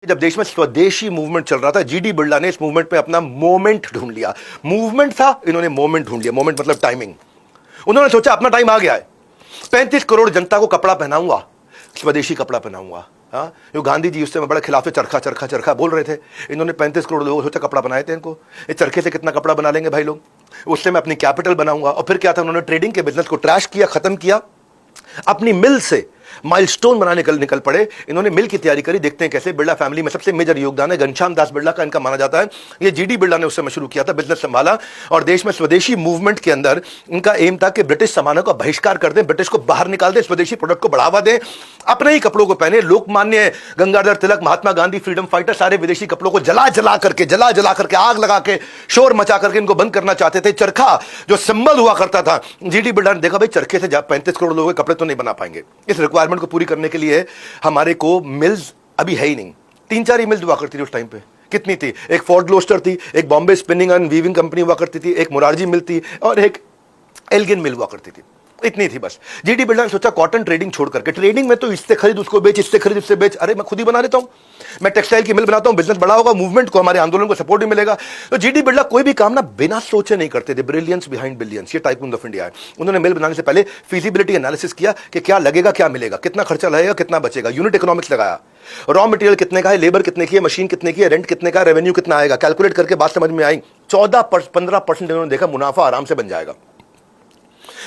जब देश में स्वदेशी मूवमेंट चल रहा था, जीडी बिरला ने इस मूवमेंट में अपना मोमेंट ढूंढ लिया। मूवमेंट था, इन्होंने मोमेंट ढूंढ लिया। मोमेंट मतलब टाइमिंग। उन्होंने सोचा अपना टाइम आ गया है, 35 करोड़ जनता को कपड़ा पहनाऊंगा, स्वदेशी कपड़ा पहनाऊंगा। हाँ, जो गांधी जी उससे बड़ा खिलाफ है, चरखा चरखा चरखा बोल रहे थे। इन्होंने 35 करोड़ लोगों सोचा कपड़ा बनाए थे इनको, इस चरखे से कितना कपड़ा बना लेंगे भाई लोग, उससे मैं अपनी कैपिटल बनाऊंगा। और फिर क्या था, उन्होंने ट्रेडिंग के बिजनेस को ट्रैश किया, खत्म किया, अपनी मिल से माइलस्टोन बनाने निकल पड़े। इन्होंने मिल की तैयारी करी। देखते हैं कैसे। बिरला फैमिली में सबसे मेजर योगदान है घनश्याम दास बिरला का, इनका माना जाता है। ये जीडी बिरला ने उस समय शुरू किया था, बिजनेस संभाला, और देश में स्वदेशी मूवमेंट के अंदर इनका एम था कि ब्रिटिश सामानों का बहिष्कार कर दें, ब्रिटिश को बाहर निकाल दें, स्वदेशी प्रोडक्ट को बढ़ावा दें, अपने ही कपड़ों को पहने। लोकमान्य गंगाधर तिलक, महात्मा गांधी, फ्रीडम फाइटर सारे विदेशी कपड़ों को जला जला करके आग लगा के शोर मचा करके इनको बंद करना चाहते थे। चरखा जो सिंबल हुआ करता था, जीडी बिरला ने देखा भाई चरखे से 35 करोड़ लोगों के कपड़े तो नहीं बना पाएंगे। इस रिक्वायरमेंट को पूरी करने के लिए हमारे को मिल्स अभी है ही नहीं। 3-4 ही मिल्स हुआ करती थी उस टाइम पे। कितनी थी? एक फोर्ट ग्लोस्टर थी, एक Bombay spinning and weaving company हुआ करती थी, एक मुरारजी मिल थी, और एक एल्गिन मिल हुआ करती थी। इतनी थी बस। जीडी बिरला ने सोचा कॉटन ट्रेडिंग छोड़ करके, ट्रेडिंग में तो इससे खरीद उसको बेच, इससे खरीद इससे बेच, अरे मैं खुद ही बना लेता हूं, मैं टेक्सटाइल की मिल बनाता हूं, बिजनेस बड़ा होगा, मूवमेंट को, हमारे आंदोलन को सपोर्ट भी मिलेगा। तो जीडी बिरला कोई भी काम ना बिना सोचे नहीं करते थे। ब्रिलियंस बिहाइंड बिलियंस, ये टाइकून ऑफ इंडिया है। उन्होंने मिल बनाने से पहले फिजिबिलिटी एनालिसिस किया कि क्या लगेगा, क्या मिलेगा, कितना खर्चा लगेगा, कितना बचेगा। यूनिट इकोनॉमिक्स लगाया, रॉ मटेरियल कितने का है, लेबर कितने की है, मशीन कितने की है, रेंट कितने का, रेवेन्यू कितना आएगा, कैलकुलेट करके बात समझ में आई। 14-15% इन्होंने देखा मुनाफा आराम से बन जाएगा।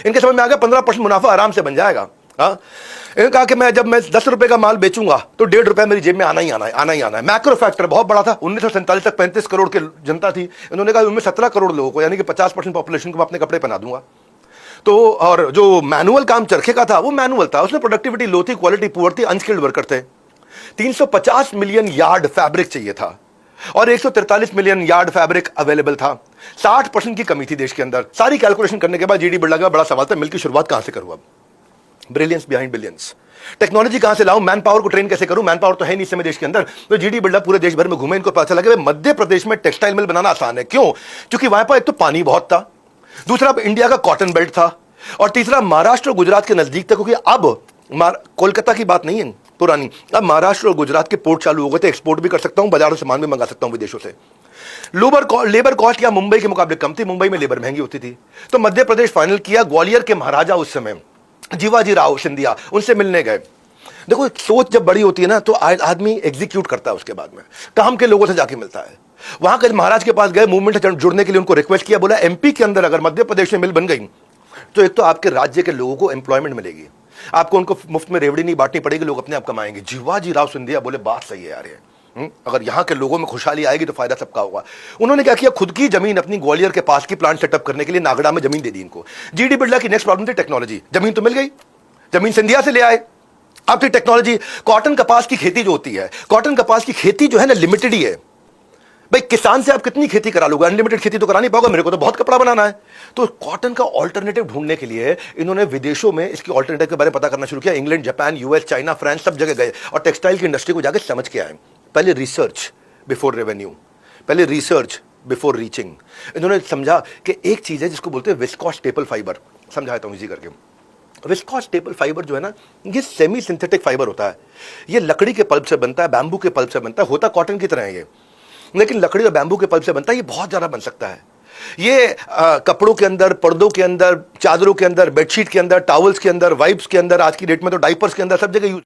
इनके समझ में आ गया 15% मुनाफा आराम से बन जाएगा। इन्होंने कहा कि जब मैं 10 रुपए का माल बेचूंगा तो 1.5 रुपए मेरी जेब में आना ही आना है। मैक्रो फैक्टर बहुत बड़ा था। 1947 तक 35 करोड़ की जनता थी। इन्होंने कहा उनमें 17 करोड़ लोगों को, यानी कि 50% पॉपुलेशन को मैं अपने कपड़े पहना दूंगा। तो और जो मैनुअल काम चरखे का था वो मैनुअल था, उसमें प्रोडक्टिविटी लो थी, क्वालिटी पुअर थी, अनस्किल्ड वर्कर थे। 350 मिलियन यार्ड फैब्रिक चाहिए था और 143 मिलियन यार्ड फैब्रिक अवेलेबल था। 60% की कमी थी देश के अंदर। सारी कैलकुलेशन करने के बाद जीडी बिरला का बड़ा सवाल था, मिल की शुरुआत कहां से करूं? अब ब्रिलियंस बिहाइंड बिलियंस, टेक्नोलॉजी कहां से लाऊं, मैन पावर को ट्रेन कैसे करूं? मैन पावर तो है नहीं इस समय देश के अंदर। तो जीडी बिरला पूरे देश भर में घूमे, इनको पता चला कि मध्य प्रदेश में टेक्सटाइल मिल बनाना आसान है। क्यों? क्योंकि वहां पर एक तो पानी बहुत था, दूसरा इंडिया का कॉटन बेल्ट था, और तीसरा महाराष्ट्र और गुजरात के नजदीक था। क्योंकि अब कोलकाता की बात नहीं है पुरानी, अब महाराष्ट्र और गुजरात के पोर्ट चालू हो गए थे। एक्सपोर्ट भी कर सकता हूं, बाजारों से सामान भी मंगा सकता हूं विदेशों से। लेबर कॉस्ट या मुंबई के मुकाबले कम थी, मुंबई में लेबर महंगी होती थी। तो मध्य प्रदेश फाइनल किया। ग्वालियर के महाराजा उस समय जीवाजी राव सिंधिया, उनसे मिलने गए। देखो सोच जब बड़ी होती है ना तो आदमी एग्जीक्यूट करता है, उसके बाद में काम के लोगों से जाके मिलता है। वहां के महाराज के पास गए, मूवमेंट से जुड़ने के लिए उनको रिक्वेस्ट किया। बोला एमपी के अंदर अगर मध्य प्रदेश में मिल बन गई तो एक तो आपके राज्य के लोगों को एम्प्लॉयमेंट मिलेगी, आपको उनको मुफ्त में रेवड़ी नहीं बांटनी पड़ेगी, लोग अपने आप कमाएंगे। जीवाजी राव सिंधिया बोले बात सही है यार, ये अगर यहां के लोगों में खुशहाली आएगी तो फायदा सबका होगा। उन्होंने क्या किया, खुद की जमीन अपनी ग्वालियर के पास की प्लांट सेटअप करने के लिए नागड़ा में जमीन दे दी इनको। जीडी बिरला की नेक्स्ट प्रॉब्लम थी टेक्नोलॉजी। जमीन तो मिल गई, जमीन सिंधिया से ले आए, अब थी टेक्नोलॉजी। कॉटन कपास की खेती जो होती है, कॉटन कपास की खेती जो है ना लिमिटेड ही है भाई। किसान से आप कितनी खेती करा लोगे, अनलिमिटेड खेती तो करा नहीं पाओगे। मेरे को तो बहुत कपड़ा बनाना है। तो कॉटन का ऑल्टरनेटिव ढूंढने के लिए इन्होंने विदेशों में इसकी ऑल्टरनेटिव के बारे में पता करना शुरू किया। England, Japan, US, China, France, सब जगह गए और टेक्सटाइल की इंडस्ट्री को जाकर समझ के आए। पहले रिसर्च बिफोर रेवेन्यू, पहले रिसर्च बिफोर रीचिंग। इन्होंने समझा कि एक चीज है जिसको बोलते हैं विस्कॉस स्टेपल फाइबर। समझाता हूं इजी करके। विस्कॉस स्टेपल फाइबर जो है ना, ये सेमी सिंथेटिक फाइबर होता है। ये लकड़ी के पल्प से बनता है, बैम्बू के पल्प से बनता है, होता कॉटन की तरह है ये, लेकिन लकड़ी और बैम्बू के पल्प से बनता है। ये बहुत ज्यादा बन सकता है। ये कपड़ों के अंदर, पर्दों के अंदर, चादरों के अंदर, बेडशीट के अंदर, टॉवल्स के अंदर, वाइप्स के अंदर, आज की डेट में तो डाइपर्स के अंदर, सब जगह यूज